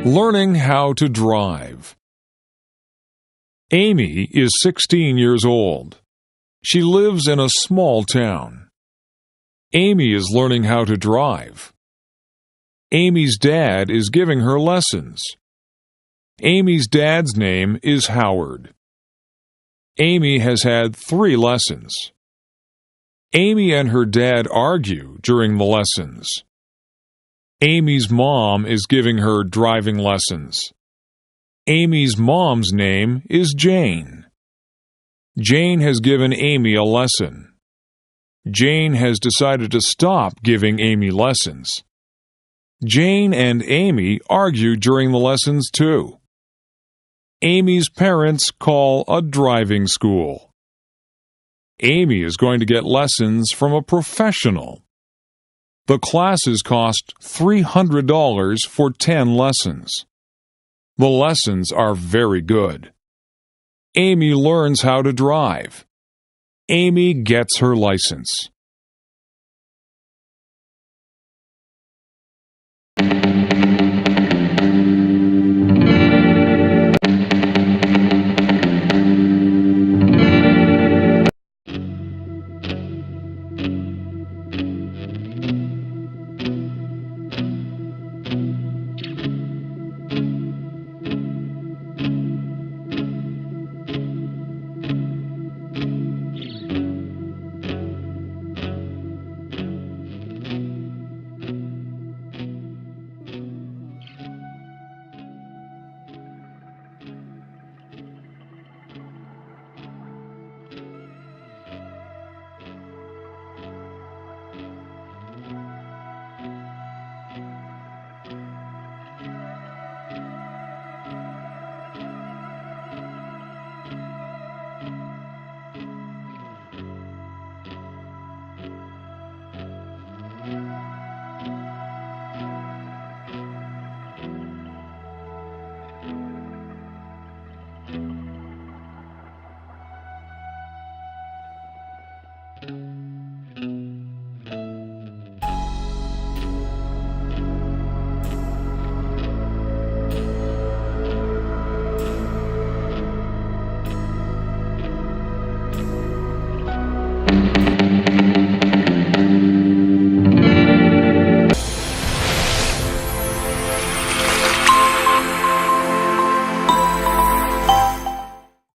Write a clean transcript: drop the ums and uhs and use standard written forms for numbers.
Learning how to drive. Amy is 16 years old. She lives in a small town. Amy is learning how to drive. Amy's dad is giving her lessons. Amy's dad's name is Howard. Amy has had 3 lessons. Amy and her dad argue during the lessons. Amy's mom is giving her driving lessons. Amy's mom's name is Jane. Jane has given Amy a lesson. Jane has decided to stop giving Amy lessons. Jane and Amy argue during the lessons too. Amy's parents call a driving school. Amy is going to get lessons from a professional. The classes cost $300 for 10 lessons. The lessons are very good. Amy learns how to drive. Amy gets her license.